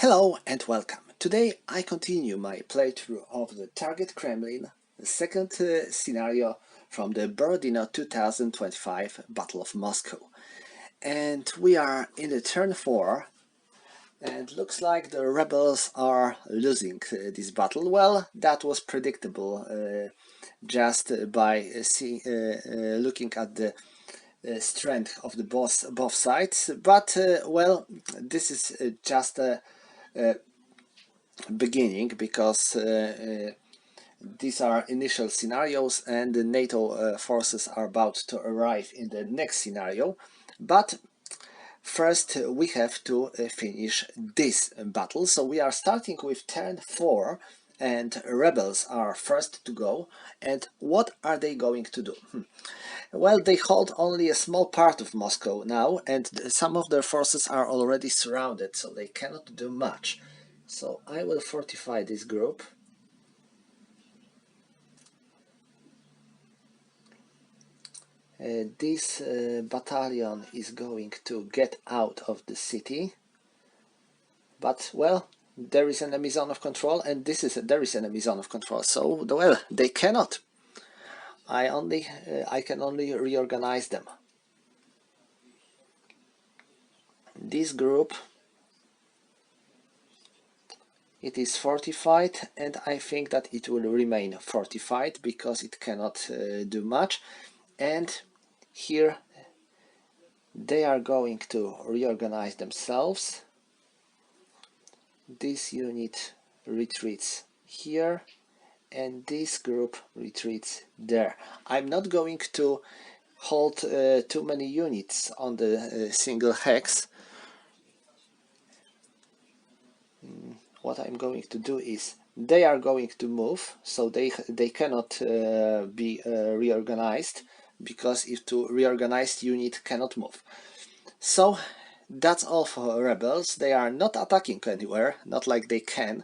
Hello and welcome. Today I continue my playthrough of the Target Kremlin, the second scenario from the Borodino 2025 Battle of Moscow. And we are in the turn 4, and looks like the rebels are losing this battle. Well, that was predictable just by looking at the strength of the both sides. But well, this is just a beginning, because these are initial scenarios and the NATO forces are about to arrive in the next scenario. But first we have to finish this battle. So we are starting with turn 4 and rebels are first to go. And what are they going to do? Well, they hold only a small part of Moscow now, and some of their forces are already surrounded, so they cannot do much. So I will fortify this group. This battalion is going to get out of the city, but well, there is an enemy zone of control, and there is an enemy zone of control, so well, they cannot. I can only reorganize them. This group, it is fortified, and I think that it will remain fortified because it cannot do much. And here they are going to reorganize themselves. This unit retreats here, and this group retreats there. I'm not going to hold too many units on the single hex. What I'm going to do is they are going to move, so they cannot be reorganized, because if the reorganized unit cannot move. So that's all for rebels. They are not attacking anywhere, not like they can.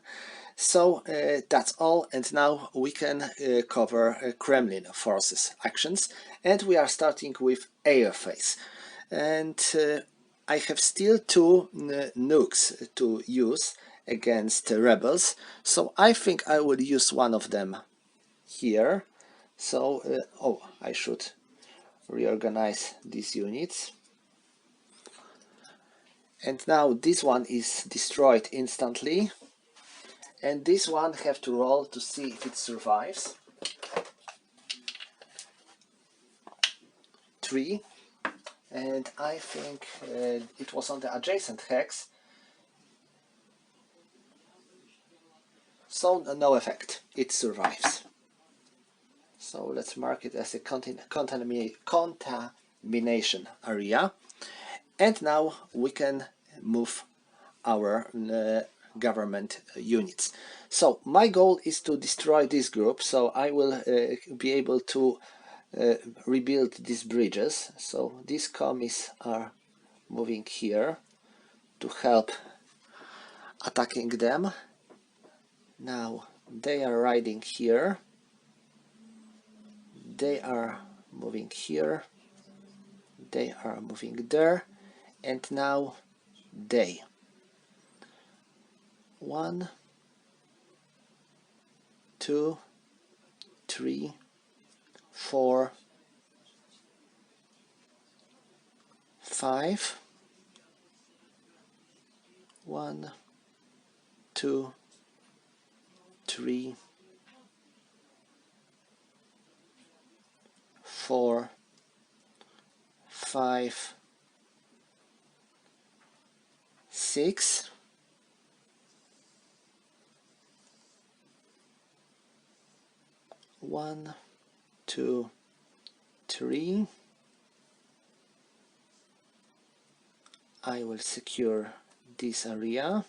So that's all, and now we can cover Kremlin forces actions, and we are starting with air phase. And I have still two nukes to use against rebels, so I think I will use one of them here. So oh, I should reorganize these units. And now this one is destroyed instantly, and this one have to roll to see if it survives. 3, and I think it was on the adjacent hex, so no effect, it survives. So let's mark it as a contamination area, and now we can move our government units. So my goal is to destroy this group, so I will be able to rebuild these bridges. So these commies are moving here to help attacking them. Now they are riding here, they are moving here, they are moving there, and now they 1, 2, 3, 4, 5. 1, 2, 3, 4, 5, 6. 1, 2, 3. I will secure this area.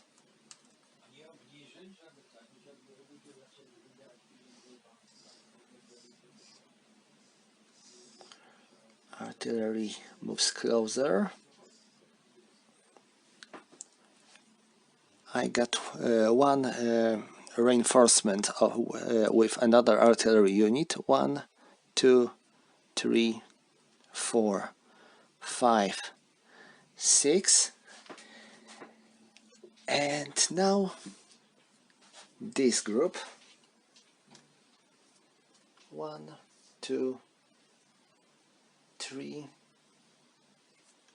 Artillery moves closer. I got one reinforcement with another artillery unit. 1, 2, 3, 4, 5, 6. And now this group, 1, 2, 3,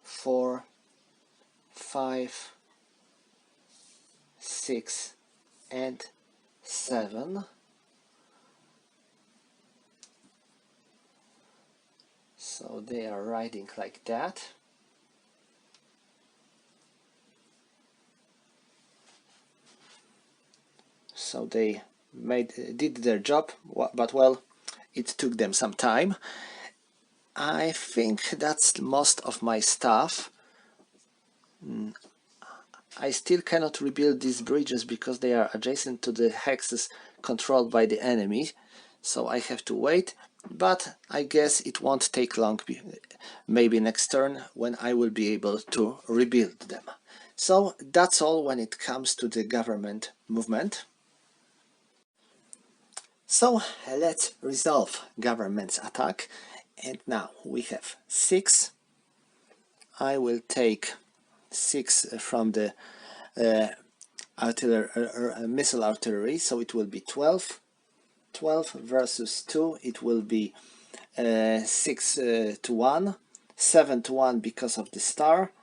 4, 5, 6, and 7. So they are riding like that. So they did their job, but well, it took them some time. I think that's most of my stuff. I still cannot rebuild these bridges because they are adjacent to the hexes controlled by the enemy, so I have to wait, but I guess it won't take long, maybe next turn, when I will be able to rebuild them. So that's all when it comes to the government movement. So let's resolve government's attack, and now we have 6. I will take 6 from the missile artillery, so it will be 12. 12 versus 2, it will be 6 to 1, 7 to 1 because of the star,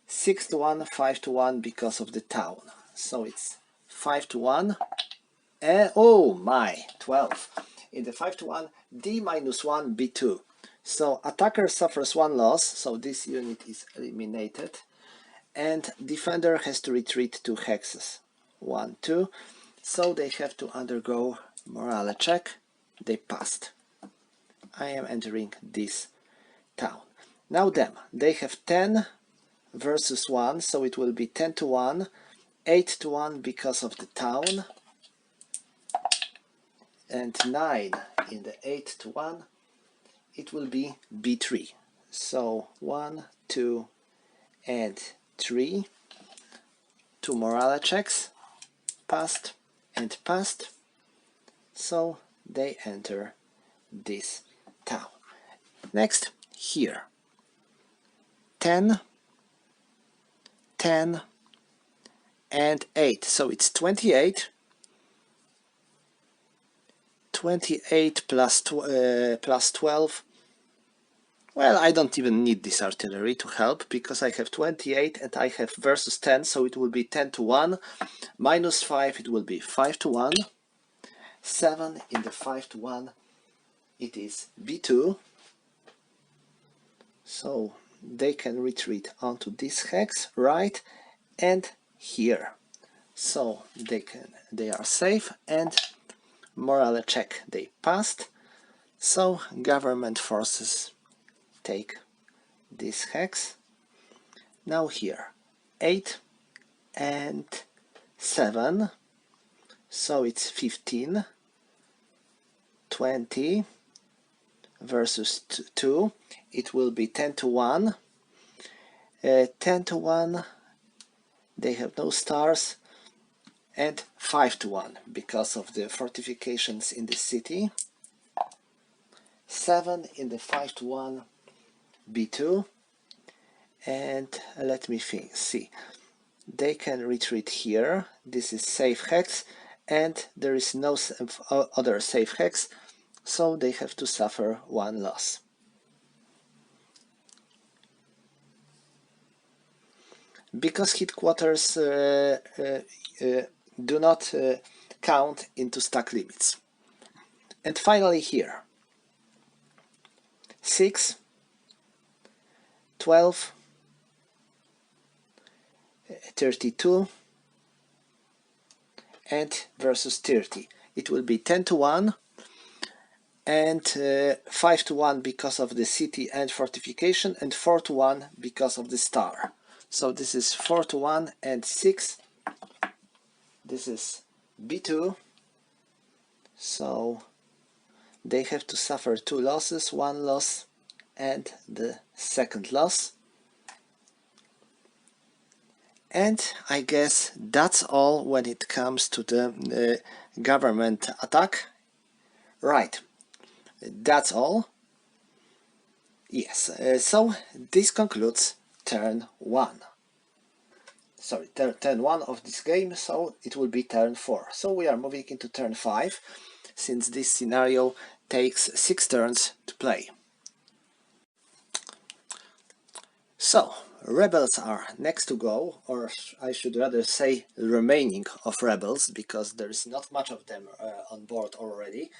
6 to 1, 5 to 1 because of the town. So it's 5 to 1. Oh my, 12. In the 5 to 1, D minus 1, B2. So attacker suffers 1 loss, so this unit is eliminated. And defender has to retreat 2 hexes. 1, 2. So they have to undergo morale check. They passed. I am entering this town. Now them, they have 10 versus 1, so it will be 10 to 1, 8 to 1 because of the town, and 9 in the 8 to 1, it will be B3. So 1, 2, and 3. 2 morale checks, passed and passed, so they enter this town. Next, here, 10, 10, and 8, so it's 28. 28 plus 12. Well, I don't even need this artillery to help, because I have 28 and I have versus 10, so it will be 10 to 1. Minus 5, it will be 5 to 1. 7 in the 5 to 1, it is B2. So they can retreat onto this hex, right, and here. So they are safe, and morale check, they passed. So government forces take this hex. Now here, 8 and 7, so it's 15, 20 versus 2, it will be 10 to 1, 10 to 1, they have no stars, and 5 to 1 because of the fortifications in the city. 7 in the 5 to 1, B2, and let me see, they can retreat here, this is safe hex, and there is no other safe hex, so they have to suffer 1 loss. Because headquarters do not count into stack limits. And finally here, 6, 12, 32, and versus 30. It will be 10 to 1, and 5 to 1 because of the city and fortification, and 4 to 1 because of the star. So this is 4 to 1 and 6. This is B2. So they have to suffer 2 losses, 1 loss and the second loss. And I guess that's all when it comes to the government attack. Right, that's all. Yes, so this concludes turn 1. sorry, turn 1 of this game, so it will be turn 4. So we are moving into turn 5, since this scenario takes 6 turns to play. So, rebels are next to go, or I should rather say remaining of rebels, because there is not much of them on board already.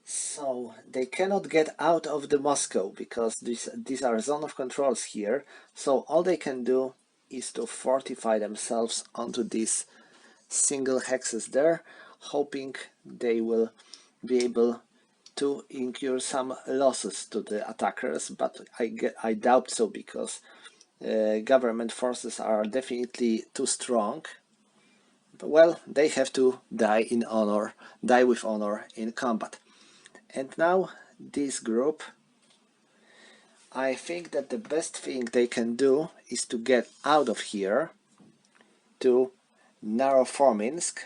So they cannot get out of the Moscow, because these are zone of controls here. So all they can do is to fortify themselves onto these single hexes there, hoping they will be able to incur some losses to the attackers, but I doubt so, because government forces are definitely too strong. But, well, they have to die with honor in combat. And now this group, I think that the best thing they can do is to get out of here to Naroforminsk.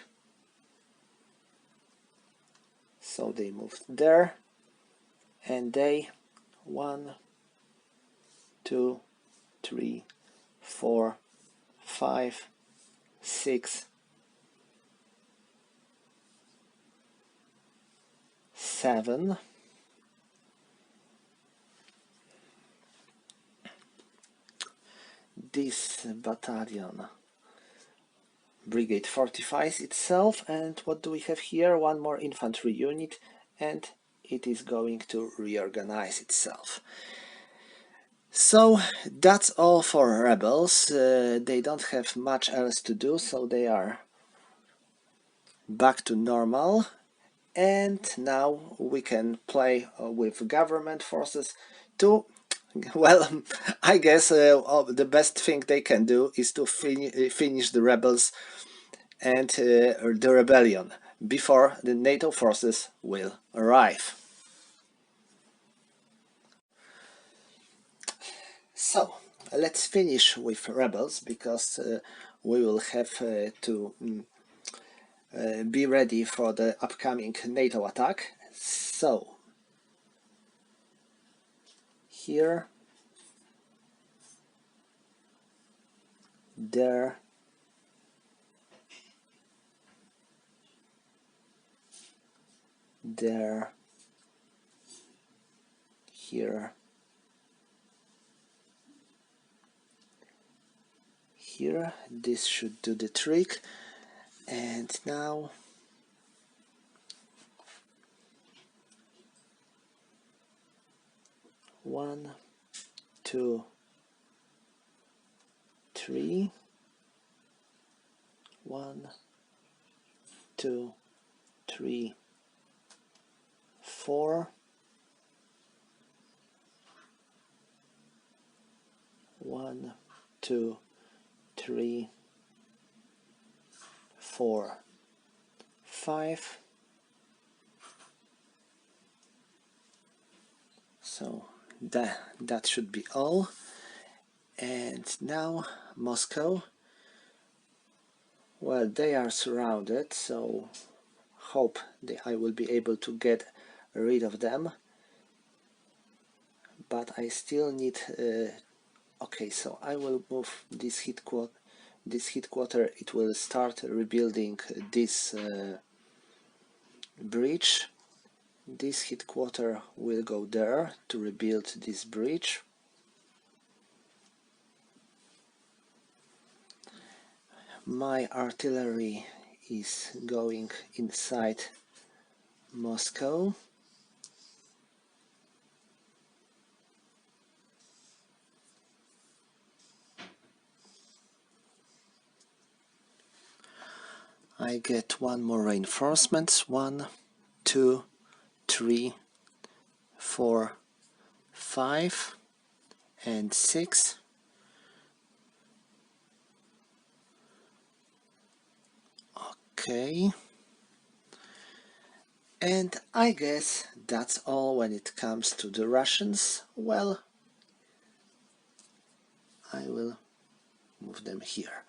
So they moved there, and they 1, 2, 3, 4, 5, 6, 7. This battalion brigade fortifies itself, and what do we have here? One more infantry unit, and it is going to reorganize itself. So that's all for rebels. They don't have much else to do, so they are back to normal. And now we can play with government forces to, well, I guess the best thing they can do is to finish the rebels and the rebellion before the NATO forces will arrive. So let's finish with rebels, because we will have to be ready for the upcoming NATO attack. So here, there, there, here, here. This should do the trick. And now one, 2, 3. 1, 2, 3, 4. 1, 2, 3, 4, 5. So that should be all. And now Moscow. Well, they are surrounded, so hope that I will be able to get rid of them. But I still need. Okay, so I will move this headquarter. It will start rebuilding this bridge. This headquarter will go there to rebuild this bridge. My artillery is going inside Moscow. I get one more reinforcements. 1, 2, 3, 4, 5, and 6. Okay. And I guess that's all when it comes to the Russians. Well, I will move them here.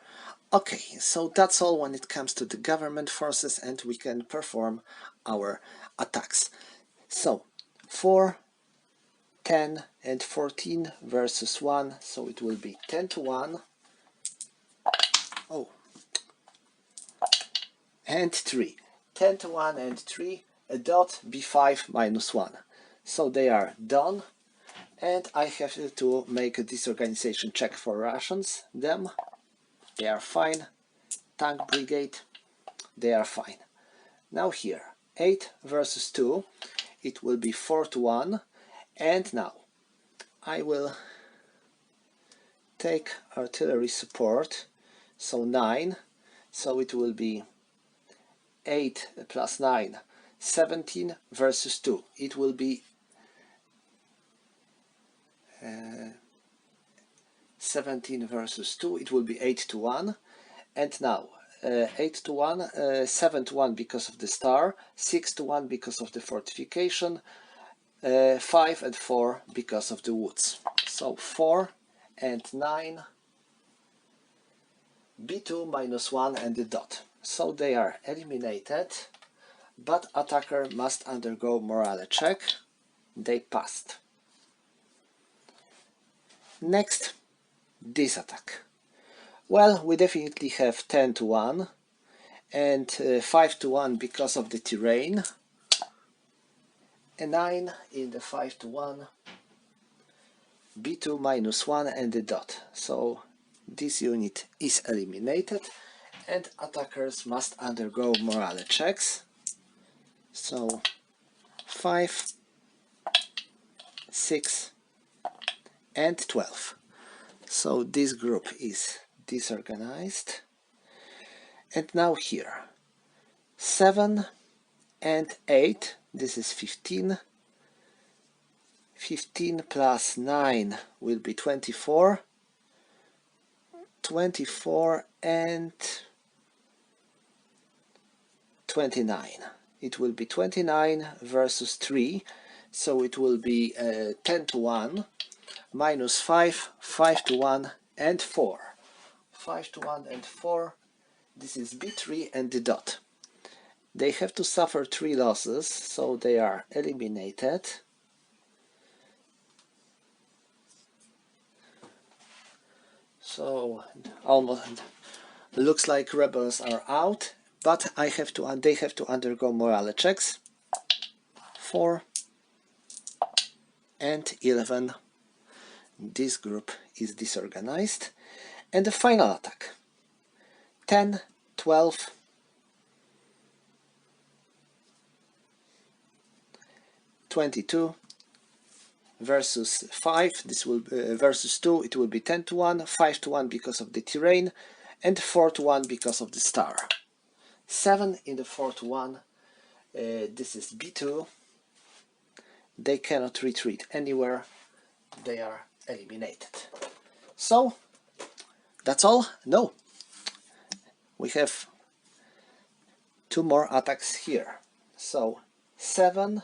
Okay, so that's all when it comes to the government forces, and we can perform our attacks. So 4, 10 and 14 versus 1, so it will be 10 to 1. Oh, and 3. 10 to 1 and 3, a dot, b5 minus 1. So they are done, and I have to make a disorganization check for Russians. Them, they are fine. Tank brigade, they are fine. Now here, 8 versus 2, it will be 4 to 1, and now I will take artillery support, so 9, so it will be 8 plus 9, 17 versus 2. It will be 17 versus 2, it will be 8 to 1. And now 8 to 1, 7 to 1 because of the star, 6 to 1 because of the fortification, 5 and 4 because of the woods. So 4 and 9, b2 minus 1 and the dot. So they are eliminated, but attacker must undergo morale check. They passed. Next, this attack. Well, we definitely have 10 to 1 and 5 to 1 because of the terrain, a 9 in the 5 to 1, b2 minus 1 and the dot. So this unit is eliminated, and attackers must undergo morale checks. So 5, 6 and 12. So this group is disorganized. And now here, 7 and 8, this is 15. 15 plus 9 will be 24. 24 and 29. It will be 29 versus 3, so it will be 10 to 1, minus 5, 5 to 1 and 4. 5 to 1 and 4, this is b3 and the dot. They have to suffer 3 losses, so they are eliminated. So almost looks like rebels are out, but they have to undergo morale checks. 4 and 11. This group is disorganized. And the final attack. 10, 12, 22 versus 5. This will versus 2. It will be 10 to 1, 5 to 1 because of the terrain, and 4 to 1 because of the star. 7 in the 4 to 1. This is b2. They cannot retreat anywhere. They are eliminated. So that's all? No. We have 2 more attacks here. So 7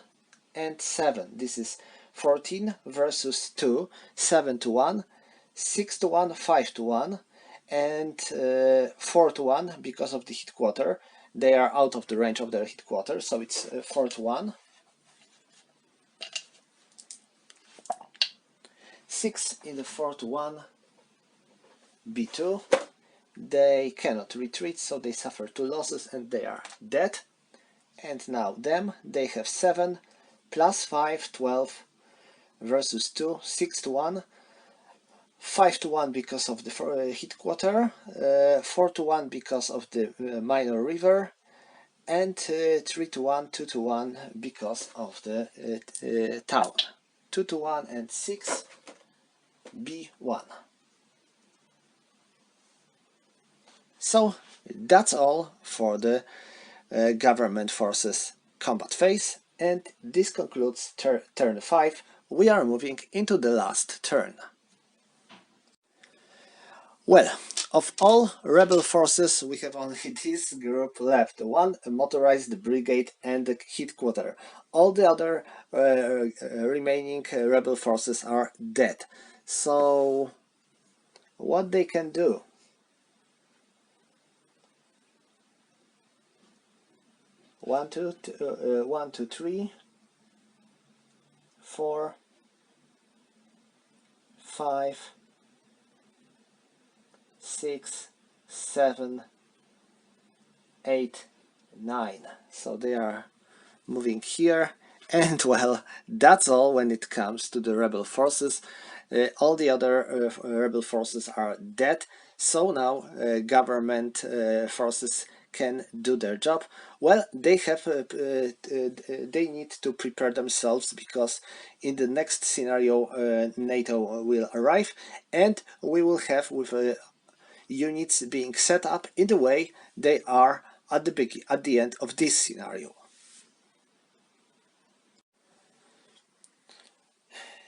and 7. This is 14 versus 2, 7 to 1, 6 to 1, 5 to 1, and 4 to 1 because of the headquarter. They are out of the range of their headquarters, so it's 4 to 1. 6 in the 4 to 1, b2. They cannot retreat, so they suffer 2 losses and they are dead. And now them, they have 7 plus 5, 12 versus 2, 6 to 1, 5 to 1 because of the headquarter, 4 to 1 because of the minor river, and 3 to 1, 2 to 1 because of the town. 2 to 1 and 6, b1. So that's all for the government forces combat phase, and this concludes turn 5. We are moving into the last turn. Well, of all rebel forces, we have only this group left. 1 motorized brigade and the headquarter. All the other remaining rebel forces are dead. So what they can do? 1, 2, 3, 4, 5, 6, 7, 8, 9. So they are moving here, and well, that's all when it comes to the rebel forces. All the other rebel forces are dead, so now government forces can do their job. Well, they have they need to prepare themselves, because in the next scenario NATO will arrive, and we will have with units being set up in the way they are at the end of this scenario.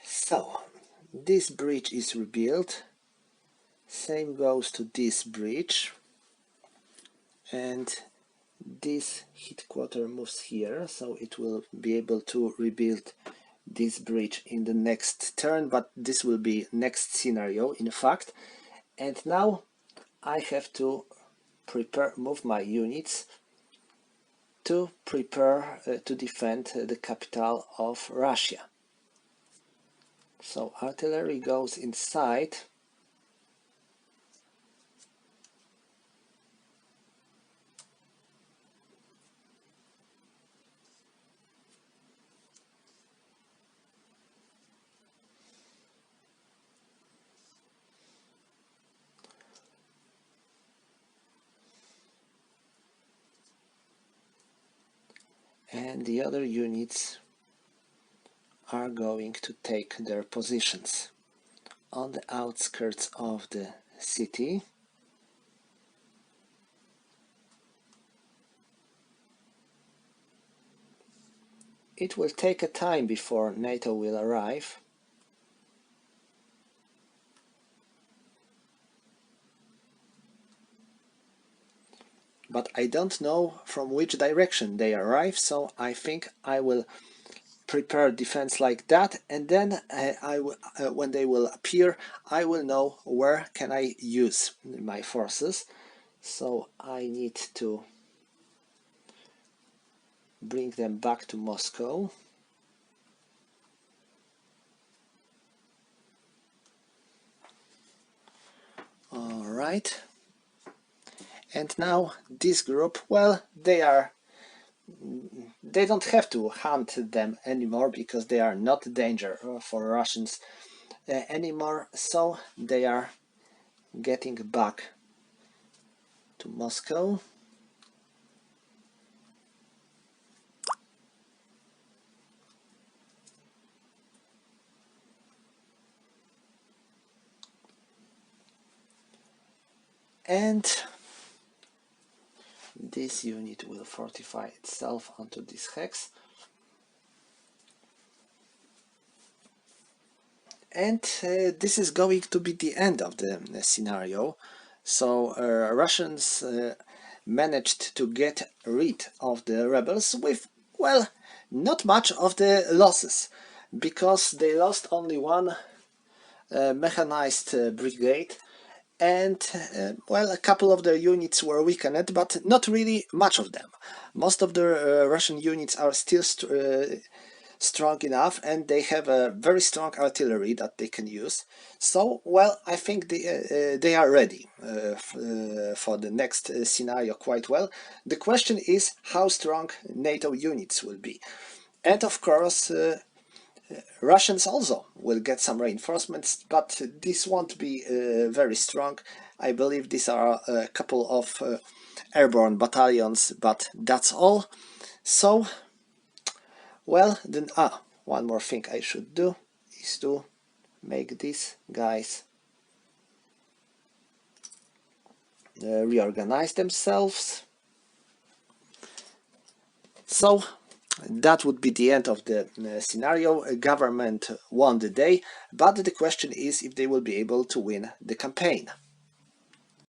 So this bridge is rebuilt, same goes to this bridge, and this headquarter moves here, so it will be able to rebuild this bridge in the next turn, but this will be next scenario in fact. And now I have to move my units to prepare to defend the capital of Russia. So artillery goes inside. And the other units are going to take their positions on the outskirts of the city. It will take a time before NATO will arrive. But I don't know from which direction they arrive, so I think I will prepare defense like that, and then when they will appear, I will know where can I use my forces. So I need to bring them back to Moscow. All right. And now this group, well, they don't have to hunt them anymore, because they are not a danger for Russians anymore, so they are getting back to Moscow. And this unit will fortify itself onto this hex. And this is going to be the end of the scenario. So Russians managed to get rid of the rebels with, well, not much of the losses, because they lost only one mechanized brigade, and well, a couple of their units were weakened, but not really much of them. Most of the Russian units are still strong enough, and they have a very strong artillery that they can use. So, well, I think they are ready for the next scenario quite well. The question is how strong NATO units will be. And of course, Russians also will get some reinforcements, but this won't be very strong. I believe these are a couple of airborne battalions, but that's all. So, well, then, one more thing I should do is to make these guys reorganize themselves. So that would be the end of the scenario. Government won the day, but the question is if they will be able to win the campaign.